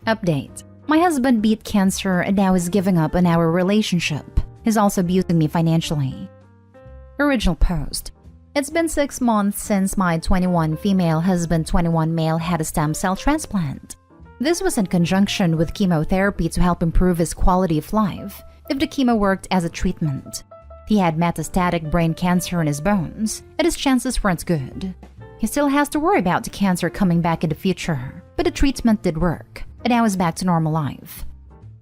Update. My husband beat cancer and now is giving up on our relationship. He's also abusing me financially. Original post. It's been 6 months since my 21 female husband 21 male had a stem cell transplant. This was in conjunction with chemotherapy to help improve his quality of life if the chemo worked as a treatment. He had metastatic brain cancer in his bones, and his chances weren't good. He still has to worry about the cancer coming back in the future, but the treatment did work, and now he's back to normal life.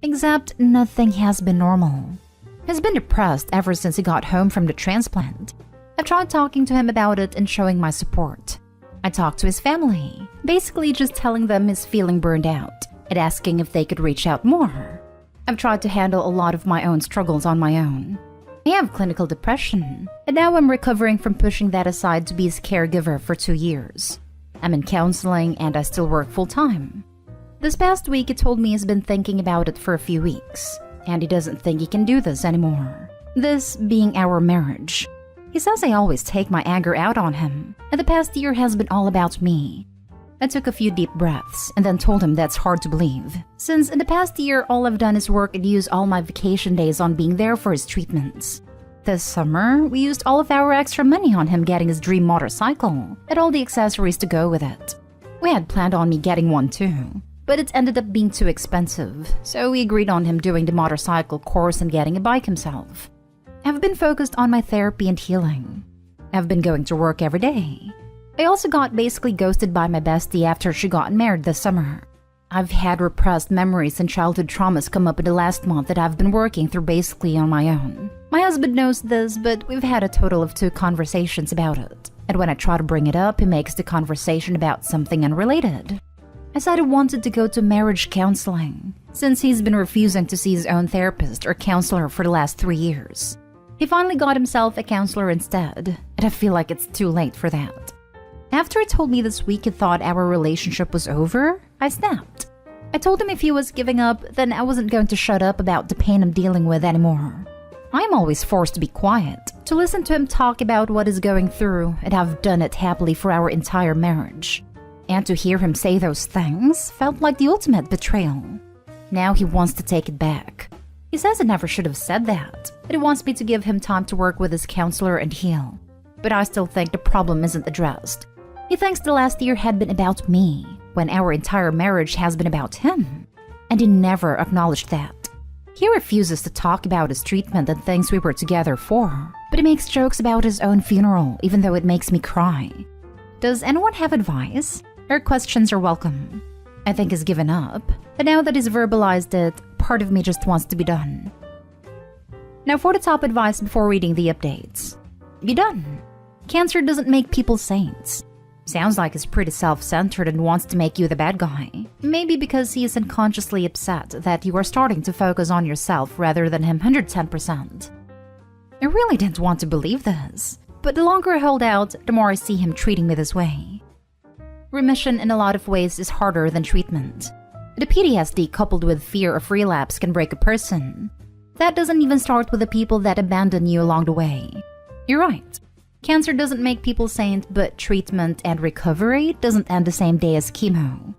Except nothing has been normal. He's been depressed ever since he got home from the transplant. I've tried talking to him about it and showing my support. I talked to his family, basically just telling them he's feeling burned out and asking if they could reach out more. I've tried to handle a lot of my own struggles on my own. I have clinical depression, and now I'm recovering from pushing that aside to be his caregiver for 2 years. I'm in counseling and I still work full-time. This past week he told me he's been thinking about it for a few weeks, and he doesn't think he can do this anymore. This being our marriage. He says I always take my anger out on him, and the past year has been all about me. I took a few deep breaths and then told him that's hard to believe, since in the past year all I've done is work and use all my vacation days on being there for his treatments. This summer, we used all of our extra money on him getting his dream motorcycle and all the accessories to go with it. We had planned on me getting one too, but it ended up being too expensive, so we agreed on him doing the motorcycle course and getting a bike himself. I've been focused on my therapy and healing. I've been going to work every day. I also got basically ghosted by my bestie after she got married this summer. I've had repressed memories and childhood traumas come up in the last month that I've been working through basically on my own. My husband knows this, but we've had a total of 2 conversations about it. And when I try to bring it up, he makes the conversation about something unrelated. I said I wanted to go to marriage counseling, since he's been refusing to see his own therapist or counselor for the last 3 years. He finally got himself a counselor instead, and I feel like it's too late for that. After he told me this week he thought our relationship was over, I snapped. I told him if he was giving up, then I wasn't going to shut up about the pain I'm dealing with anymore. I'm always forced to be quiet, to listen to him talk about what he's going through, and I've done it happily for our entire marriage. And to hear him say those things felt like the ultimate betrayal. Now he wants to take it back. He says I never should have said that, and he wants me to give him time to work with his counselor and heal. But I still think the problem isn't addressed. He thinks the last year had been about me, when our entire marriage has been about him. And he never acknowledged that. He refuses to talk about his treatment and things we were together for, but he makes jokes about his own funeral even though it makes me cry. Does anyone have advice? Her questions are welcome. I think he's given up, but now that he's verbalized it, part of me just wants to be done. Now for the top advice before reading the updates. Be done. Cancer doesn't make people saints. Sounds like he's pretty self-centered and wants to make you the bad guy. Maybe because he is unconsciously upset that you are starting to focus on yourself rather than him 110%. I really didn't want to believe this, but the longer I hold out, the more I see him treating me this way. Remission in a lot of ways is harder than treatment. The PTSD coupled with fear of relapse can break a person. That doesn't even start with the people that abandon you along the way. You're right. Cancer doesn't make people saint, but treatment and recovery doesn't end the same day as chemo.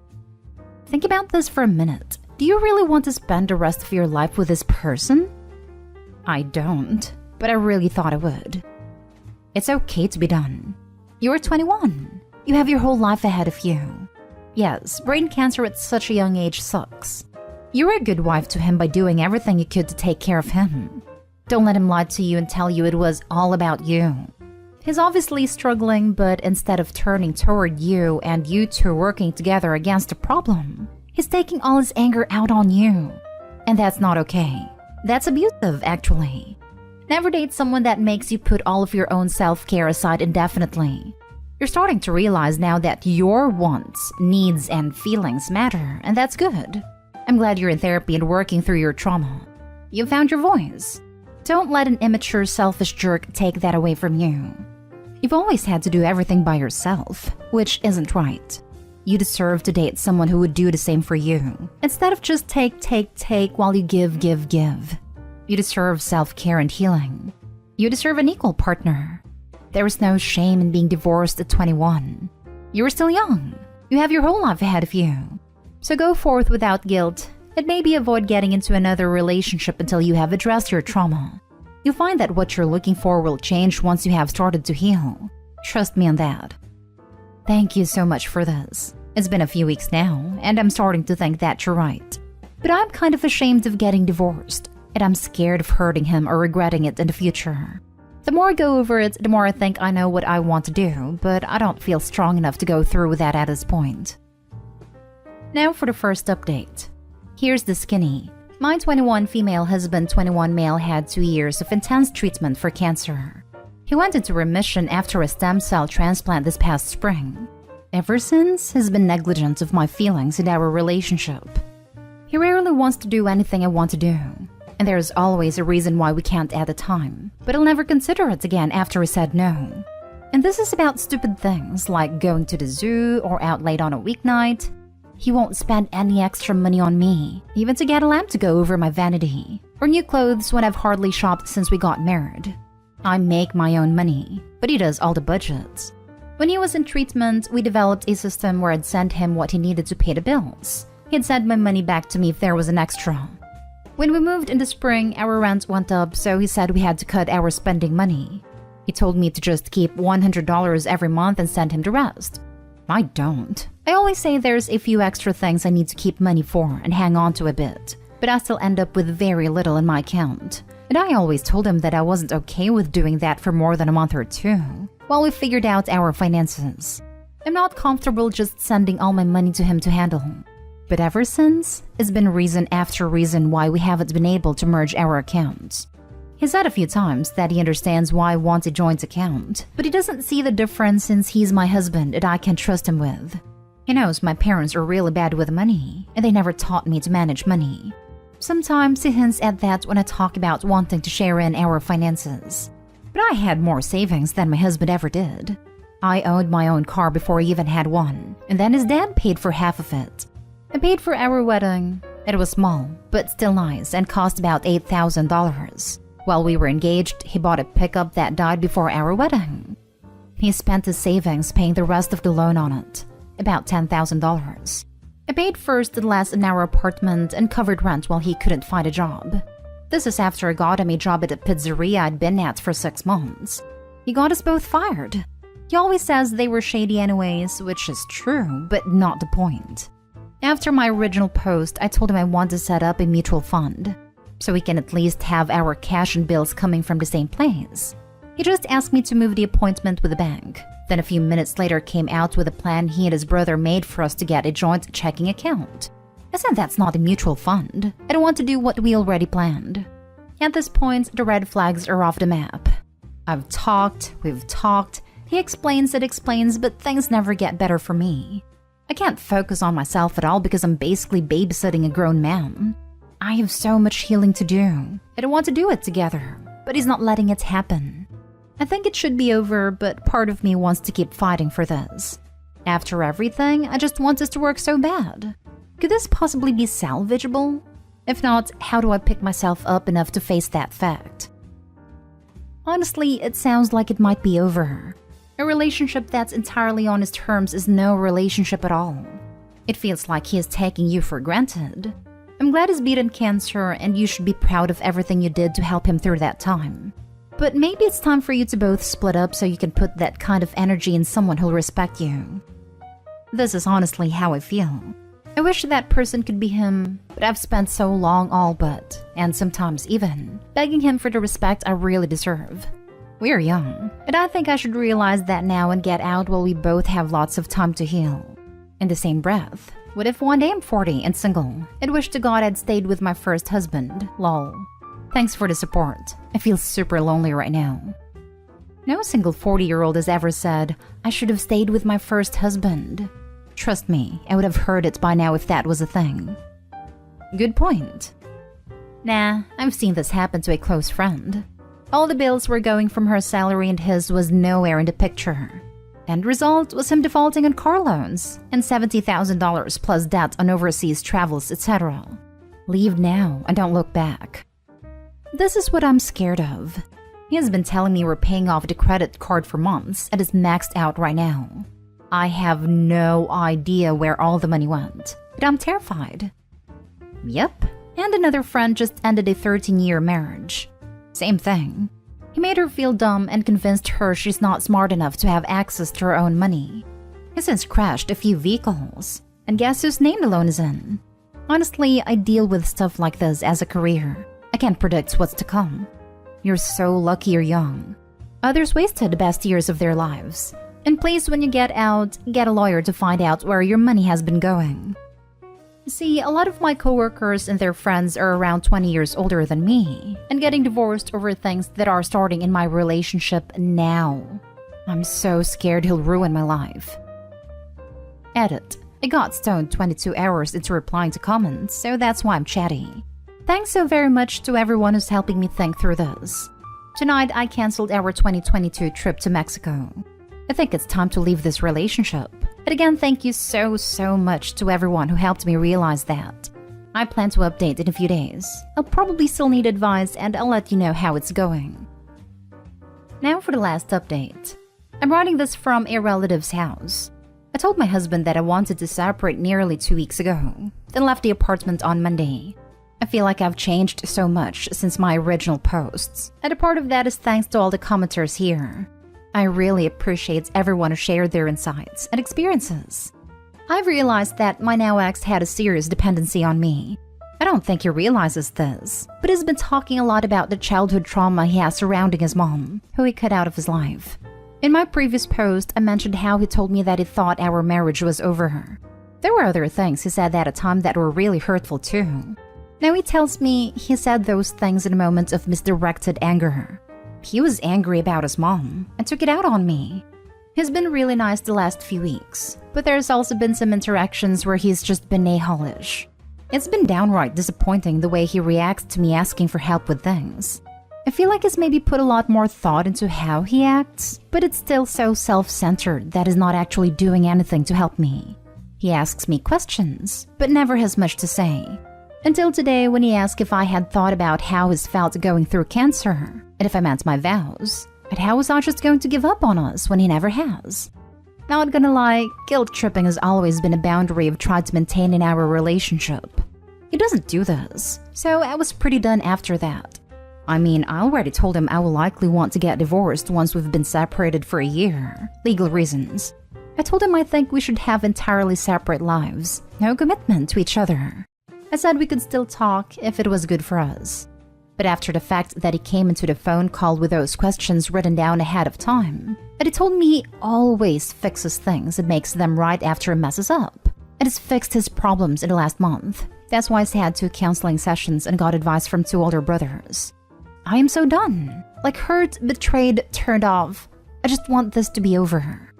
Think about this for a minute. Do you really want to spend the rest of your life with this person? I don't, but I really thought I would. It's okay to be done. You're 21. You have your whole life ahead of you. Yes, brain cancer at such a young age sucks. You were a good wife to him by doing everything you could to take care of him. Don't let him lie to you and tell you it was all about you. He's obviously struggling, but instead of turning toward you and you two working together against the problem, he's taking all his anger out on you. And that's not okay. That's abusive, actually. Never date someone that makes you put all of your own self-care aside indefinitely. You're starting to realize now that your wants, needs, and feelings matter, and that's good. I'm glad you're in therapy and working through your trauma. You found your voice. Don't let an immature, selfish jerk take that away from you. You've always had to do everything by yourself, which isn't right. You deserve to date someone who would do the same for you, instead of just take while you give. You deserve self-care and healing. You deserve an equal partner. There is no shame in being divorced at 21. You're still young. You have your whole life ahead of you. So go forth without guilt and maybe avoid getting into another relationship until you have addressed your trauma. You'll find that what you're looking for will change once you have started to heal. Trust me on that. Thank you so much for this. It's been a few weeks now, and I'm starting to think that you're right. But I'm kind of ashamed of getting divorced, and I'm scared of hurting him or regretting it in the future. The more I go over it, the more I think I know what I want to do, but I don't feel strong enough to go through with that at this point. Now for the first update. Here's the skinny. My 21 female husband, 21 male had 2 years of intense treatment for cancer. He went into remission after a stem cell transplant this past spring. Ever since, he's been negligent of my feelings and our relationship. He rarely wants to do anything I want to do, and there's always a reason why we can't at the time, but he'll never consider it again after he said no. And this is about stupid things like going to the zoo or out late on a weeknight. He won't spend any extra money on me, even to get a lamp to go over my vanity, or new clothes when I've hardly shopped since we got married. I make my own money, but he does all the budgets. When he was in treatment, we developed a system where I'd send him what he needed to pay the bills. He'd send my money back to me if there was an extra. When we moved in the spring, our rent went up, so he said we had to cut our spending money. He told me to just keep $100 every month and send him the rest. I don't. I always say there's a few extra things I need to keep money for and hang on to a bit, but I still end up with very little in my account. And I always told him that I wasn't okay with doing that for more than a month or two, while we figured out our finances. I'm not comfortable just sending all my money to him to handle. But ever since, it's been reason after reason why we haven't been able to merge our accounts. He said a few times that he understands why I want a joint account, but he doesn't see the difference since he's my husband and I can trust him with. He knows my parents are really bad with money, and they never taught me to manage money. Sometimes he hints at that when I talk about wanting to share in our finances. But I had more savings than my husband ever did. I owned my own car before I even had one, and then his dad paid for half of it. I paid for our wedding. It was small, but still nice and cost about $8,000. While we were engaged, he bought a pickup that died before our wedding. He spent his savings paying the rest of the loan on it, about $10,000. I paid first and last in our apartment and covered rent while he couldn't find a job. This is after I got him a job at a pizzeria I'd been at for 6 months. He got us both fired. He always says they were shady anyways, which is true, but not the point. After my original post, I told him I want to set up a mutual fund, so we can at least have our cash and bills coming from the same place. He just asked me to move the appointment with the bank. Then a few minutes later came out with a plan he and his brother made for us to get a joint checking account. I said that's not a mutual fund. I don't want to do what we already planned. At this point, the red flags are off the map. We've talked, he explains, but things never get better for me. I can't focus on myself at all because I'm basically babysitting a grown man. I have so much healing to do. I don't want to do it together, but he's not letting it happen. I think it should be over, but part of me wants to keep fighting for this. After everything, I just want this to work so bad. Could this possibly be salvageable? If not, how do I pick myself up enough to face that fact? Honestly, it sounds like it might be over. A relationship that's entirely on his terms is no relationship at all. It feels like he is taking you for granted. I'm glad he's beaten cancer, and you should be proud of everything you did to help him through that time. But maybe it's time for you to both split up so you can put that kind of energy in someone who'll respect you. This is honestly how I feel. I wish that person could be him, but I've spent so long all but, and sometimes even, begging him for the respect I really deserve. We're young, and I think I should realize that now and get out while we both have lots of time to heal. In the same breath, what if one day I'm 40 and single, and wish to God I'd stayed with my first husband, lol. Thanks for the support. I feel super lonely right now. No single 40-year-old has ever said, I should have stayed with my first husband. Trust me, I would have heard it by now if that was a thing. Good point. Nah, I've seen this happen to a close friend. All the bills were going from her salary and his was nowhere in the picture. End result was him defaulting on car loans and $70,000 plus debt on overseas travels, etc. Leave now and don't look back. This is what I'm scared of. He has been telling me we're paying off the credit card for months and is maxed out right now. I have no idea where all the money went, but I'm terrified. Yep, and another friend just ended a 13-year marriage. Same thing. He made her feel dumb and convinced her she's not smart enough to have access to her own money. He's since crashed a few vehicles, and guess whose name the loan is in? Honestly, I deal with stuff like this as a career. I can't predict what's to come. You're so lucky you're young. Others wasted the best years of their lives. And please, when you get out, get a lawyer to find out where your money has been going. See, a lot of my coworkers and their friends are around 20 years older than me and getting divorced over things that are starting in my relationship now. I'm so scared he'll ruin my life. Edit. I got stoned 22 hours into replying to comments, so that's why I'm chatty. Thanks so very much to everyone who's helping me think through this. Tonight, I canceled our 2022 trip to Mexico. I think it's time to leave this relationship. And again, thank you so much to everyone who helped me realize that. I plan to update in a few days. I'll probably still need advice and I'll let you know how it's going. Now for the last update. I'm writing this from a relative's house. I told my husband that I wanted to separate nearly 2 weeks ago, then left the apartment on Monday. I feel like I've changed so much since my original posts, and a part of that is thanks to all the commenters here. I really appreciate everyone who shared their insights and experiences. I've realized that my now ex had a serious dependency on me. I don't think he realizes this, but he's been talking a lot about the childhood trauma he has surrounding his mom, who he cut out of his life. In my previous post, I mentioned how he told me that he thought our marriage was over. There were other things he said at a time that were really hurtful too. Now he tells me he said those things in a moment of misdirected anger. He was angry about his mom and took it out on me. He's been really nice the last few weeks, but there's also been some interactions where he's just been a-holish. It's been downright disappointing the way he reacts to me asking for help with things. I feel like he's maybe put a lot more thought into how he acts, but it's still so self-centered that he's not actually doing anything to help me. He asks me questions, but never has much to say. Until today when he asked if I had thought about how he's felt going through cancer, and if I meant my vows, and how was I just going to give up on us when he never has. Not gonna lie, guilt tripping has always been a boundary I've tried to maintain in our relationship. He doesn't do this, so I was pretty done after that. I mean, I already told him I will likely want to get divorced once we've been separated for a year, legal reasons. I told him I think we should have entirely separate lives, no commitment to each other. I said we could still talk if it was good for us. But after the fact that he came into the phone call with those questions written down ahead of time, and he told me he always fixes things and makes them right after he messes up, and has fixed his problems in the last month. That's why he's had 2 counseling sessions and got advice from 2 older brothers. I am so done. Like hurt, betrayed, turned off. I just want this to be over.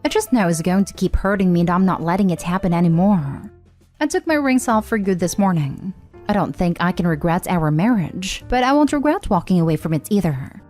I just know it's going to keep hurting me and I'm not letting it happen anymore. I took my rings off for good this morning. I don't think I can regret our marriage, but I won't regret walking away from it either.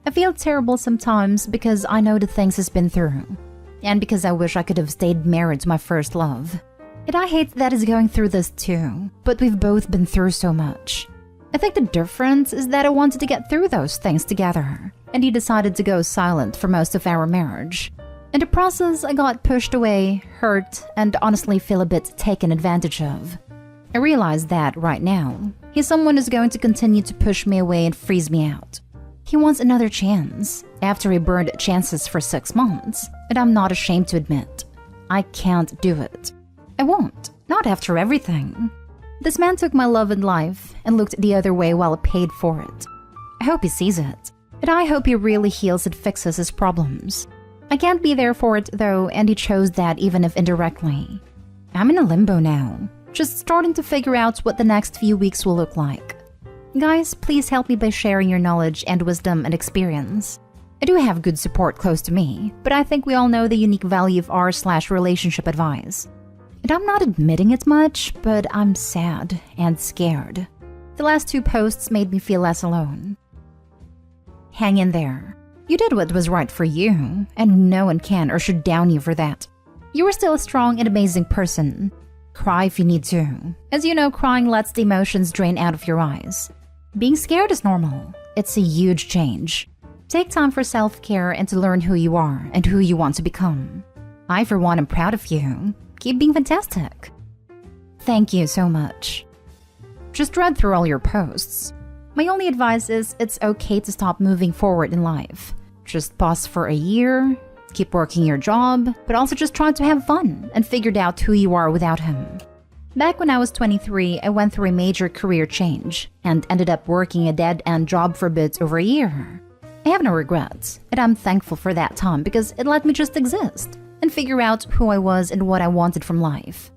I feel terrible sometimes because I know the things he's been through, and because I wish I could have stayed married to my first love. And I hate that he's going through this too, but we've both been through so much. I think the difference is that I wanted to get through those things together, and he decided to go silent for most of our marriage. In the process, I got pushed away, hurt, and honestly feel a bit taken advantage of. I realize that, right now, he's someone who's going to continue to push me away and freeze me out. He wants another chance, after he burned chances for 6 months, and I'm not ashamed to admit. I can't do it. I won't, not after everything. This man took my love and life and looked the other way while I paid for it. I hope he sees it, and I hope he really heals and fixes his problems. I can't be there for it though, and he chose that even if indirectly. I'm in a limbo now, just starting to figure out what the next few weeks will look like. Guys, please help me by sharing your knowledge and wisdom and experience. I do have good support close to me, but I think we all know the unique value of r/relationship advice. And I'm not admitting it much, but I'm sad and scared. The last 2 posts made me feel less alone. Hang in there. You did what was right for you, and no one can or should down you for that. You are still a strong and amazing person. Cry if you need to. As you know, crying lets the emotions drain out of your eyes. Being scared is normal. It's a huge change. Take time for self-care and to learn who you are and who you want to become. I, for one, am proud of you. Keep being fantastic. Thank you so much. Just read through all your posts. My only advice is it's okay to stop moving forward in life. Just pause for a year, keep working your job, but also just try to have fun and figured out who you are without him. Back when I was 23, I went through a major career change and ended up working a dead-end job for a bit over a year. I have no regrets, and I'm thankful for that time because it let me just exist and figure out who I was and what I wanted from life.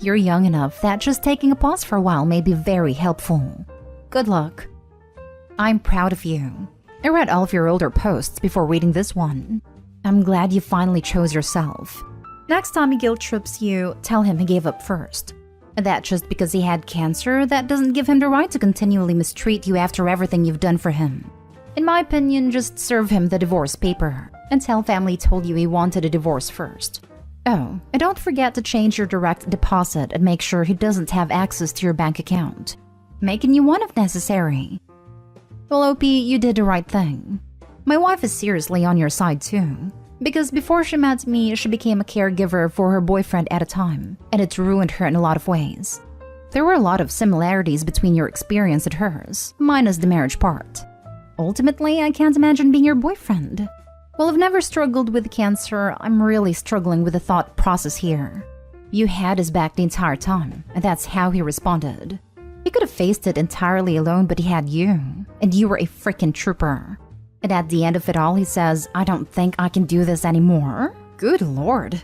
You're young enough that just taking a pause for a while may be very helpful. Good luck. I'm proud of you. I read all of your older posts before reading this one. I'm glad you finally chose yourself. Next time he guilt trips you, tell him he gave up first. That just because he had cancer, that doesn't give him the right to continually mistreat you after everything you've done for him. In my opinion, just serve him the divorce paper and tell family told you he wanted a divorce first. Oh, and don't forget to change your direct deposit and make sure he doesn't have access to your bank account. Make a new one if necessary. Well, OP, you did the right thing. My wife is seriously on your side too. Because before she met me, she became a caregiver for her boyfriend at a time, and it ruined her in a lot of ways. There were a lot of similarities between your experience and hers, minus the marriage part. Ultimately, I can't imagine being your boyfriend. Well, I've never struggled with cancer. I'm really struggling with the thought process here. You had his back the entire time, and that's how he responded. He could have faced it entirely alone, but he had you, and you were a freaking trooper. And at the end of it all, he says, I don't think I can do this anymore. Good lord.